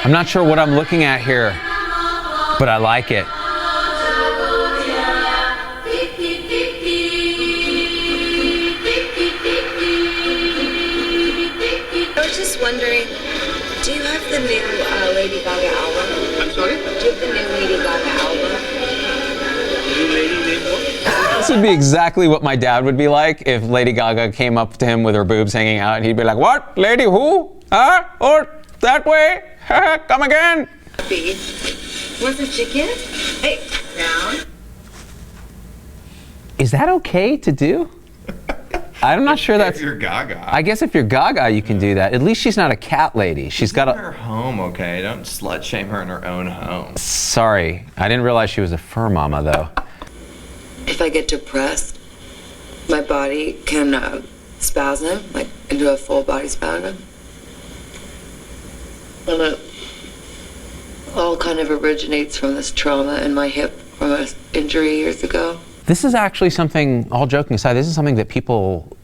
I'm not sure what I'm looking at here, but I like it. I was just wondering, do you have the new Lady Gaga album? I'm sorry? Do you have the new Lady Gaga album? New Lady name what? This would be exactly what my dad would be like if Lady Gaga came up to him with her boobs hanging out, and he'd be like, "What? Lady who? Huh? Oh, that way? Come again?" Was it chicken? Hey, down. Is that okay to do? I'm not sure that's... If you're Gaga. I guess if you're Gaga, you can do that. At least she's not a cat lady. She's got her home, okay? Don't slut shame her in her own home. Sorry, I didn't realize she was a fur mama, though. If I get depressed, my body can spasm, like into a full body spasm. And it all kind of originates from this trauma in my hip from an injury years ago. This is actually something, all joking aside, this is something that people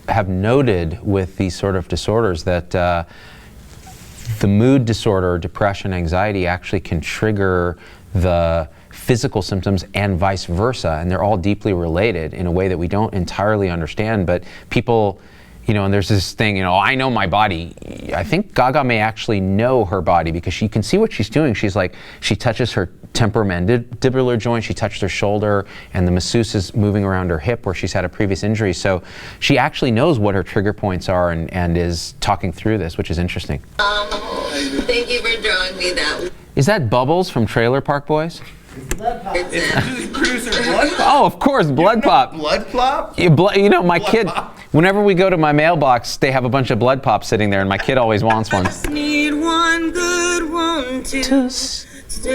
have noted with these sort of disorders, that the mood disorder, depression, anxiety actually can trigger the physical symptoms and vice versa, and they're all deeply related in a way that we don't entirely understand, but people, you know, and there's this thing, you know, I know my body. I think Gaga may actually know her body because you can see what she's doing. She's like, she touches her temporomandibular joint, she touches her shoulder, and the masseuse is moving around her hip where she's had a previous injury. So she actually knows what her trigger points are and is talking through this, which is interesting. Thank you for drawing me that. Is that Bubbles from Trailer Park Boys? It's producer Blood Pop. Oh, of course, Blood Pop. Blood Pop? You know, my Blood kid, Pop. whenever we go to my mailbox, they have a bunch of Blood Pops sitting there, and my kid always wants one. Need one good one to stay.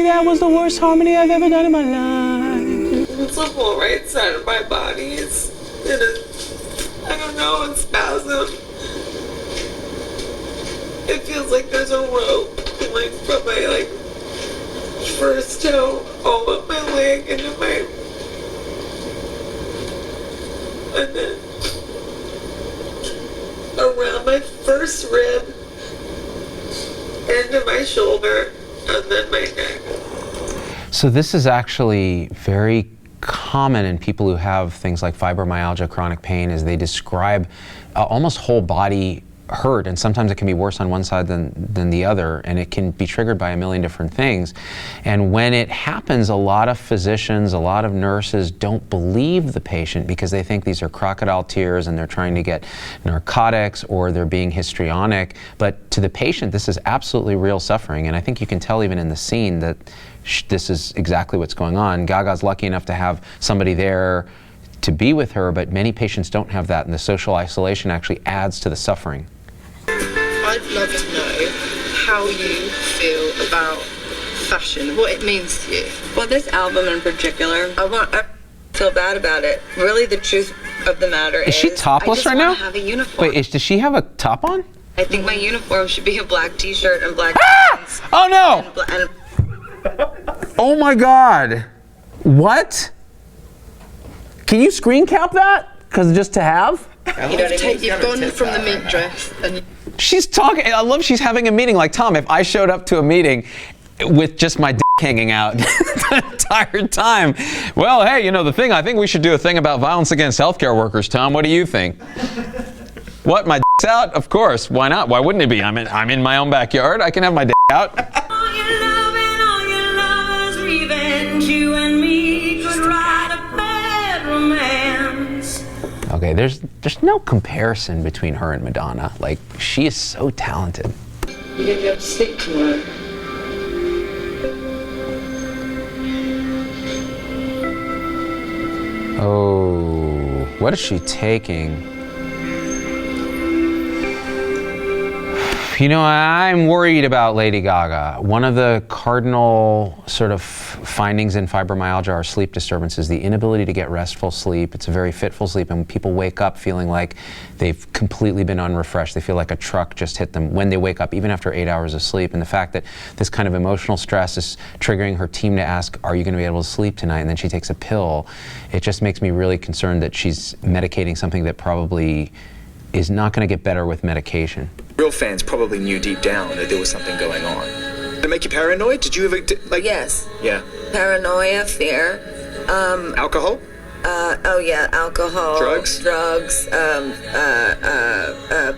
That was the worst harmony I've ever done in my life. It's the whole right side of my body. It's in a, I don't know, it's spasm. It feels like there's a rope, like from my first toe all up my leg and then around my first rib, into my shoulder, and then my neck. So this is actually very common in people who have things like fibromyalgia, chronic pain, is they describe almost whole body hurt, and sometimes it can be worse on one side than the other, and it can be triggered by a million different things. And when it happens, a lot of physicians, a lot of nurses don't believe the patient because they think these are crocodile tears and they're trying to get narcotics or they're being histrionic. But to the patient, this is absolutely real suffering, and I think you can tell even in the scene that this is exactly what's going on. Gaga's lucky enough to have somebody there to be with her, but many patients don't have that, and the social isolation actually adds to the suffering. I'd love to know how you feel about fashion, what it means to you. Well, this album in particular, I feel bad about it. Really, the truth of the matter is she topless right now? I just want to have a uniform. Wait, does she have a top on? I think my uniform should be a black t-shirt and black pants. Oh no! Oh my God! What? Can you screen cap that? Because just to have? You've gone from the mink dress and She's talking, I love she's having a meeting. Like, Tom, if I showed up to a meeting with just my dick hanging out the entire time, well, hey, you know, the thing, I think we should do a thing about violence against healthcare workers, Tom. What do you think? What, my dick's out? Of course, why not? Why wouldn't it be? I'm in my own backyard. I can have my dick out. Okay, there's no comparison between her and Madonna. Like, she is so talented. You're gonna be able to sleep tomorrow. Oh, what is she taking? You know, I'm worried about Lady Gaga. One of the cardinal sort of findings in fibromyalgia are sleep disturbances, the inability to get restful sleep. It's a very fitful sleep, and people wake up feeling like they've completely been unrefreshed. They feel like a truck just hit them when they wake up, even after 8 hours of sleep. And the fact that this kind of emotional stress is triggering her team to ask, are you going to be able to sleep tonight? And then she takes a pill. It just makes me really concerned that she's medicating something that probably is not going to get better with medication. Real fans probably knew deep down that there was something going on. Did it make you paranoid? Did you ever, like... Yes. Yeah. Paranoia, fear. Alcohol? Oh yeah, alcohol. Drugs? Drugs.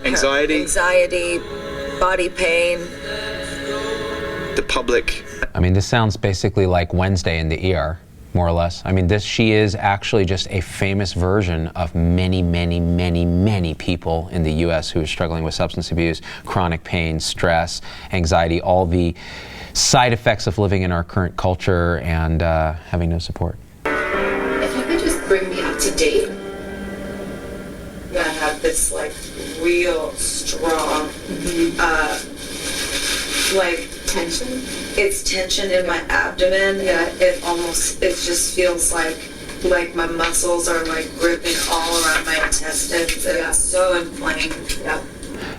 Anxiety? Anxiety, body pain. The public. I mean, this sounds basically like Wednesday in the ER, more or less. I mean, she is actually just a famous version of many, many, many, many people in the U.S. who are struggling with substance abuse, chronic pain, stress, anxiety, all the side effects of living in our current culture and having no support. If you could just bring me up to date. I have this like real strong, like Tension? it's tension in my abdomen. Yeah, it just feels like my muscles are like gripping all around my intestines. And it's so inflamed. Yeah.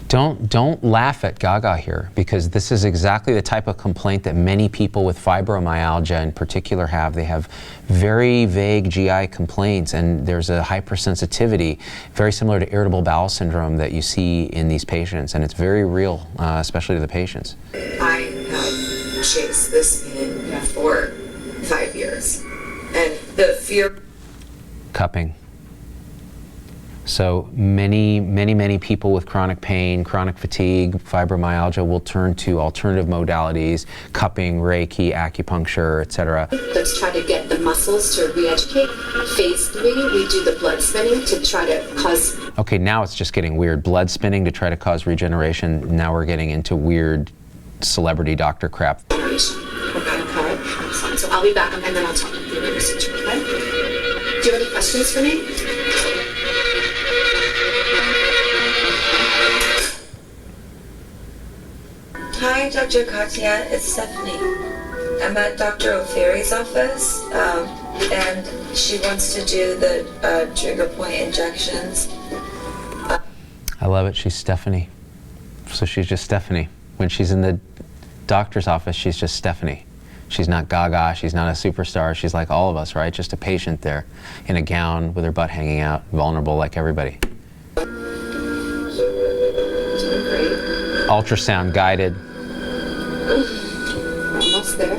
Don't laugh at Gaga here, because this is exactly the type of complaint that many people with fibromyalgia in particular have. They have very vague GI complaints, and there's a hypersensitivity, very similar to irritable bowel syndrome that you see in these patients, and it's very real, especially to the patients. I have chased this thing for 5 years, and the fear. Cupping. So many people with chronic pain, chronic fatigue, fibromyalgia will turn to alternative modalities, cupping, Reiki, acupuncture, etc. Let's try to get the muscles to re-educate. Phase 3, we do the blood spinning to try to cause... Okay, now it's just getting weird. Blood spinning to try to cause regeneration. Now we're getting into weird celebrity doctor crap. Okay. So I'll be back and then I'll talk through the research, okay? Do you have any questions for me? Hi, Dr. Katya, it's Stephanie. I'm at Dr. O'Ferry's office, and she wants to do the trigger point injections. I love it. She's Stephanie. So she's just Stephanie. When she's in the doctor's office, she's just Stephanie. She's not Gaga. She's not a superstar. She's like all of us, right? Just a patient there in a gown with her butt hanging out, vulnerable like everybody. Ultrasound guided. Almost there.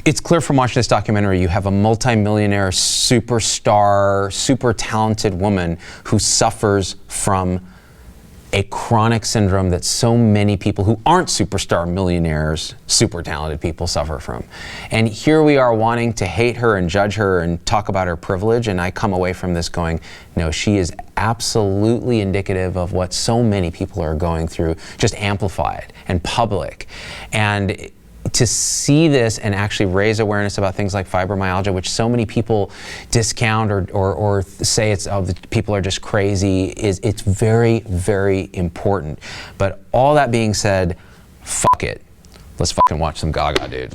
It's clear from watching this documentary you have a multi-millionaire, superstar, super talented woman who suffers from a chronic syndrome that so many people who aren't superstar millionaires, super talented people suffer from. And here we are wanting to hate her and judge her and talk about her privilege, and I come away from this going, no, she is absolutely indicative of what so many people are going through, just amplified and public. And to see this and actually raise awareness about things like fibromyalgia, which so many people discount or say it's, oh, the people are just crazy, it's very, very important. But all that being said, fuck it. Let's fucking watch some Gaga, dude.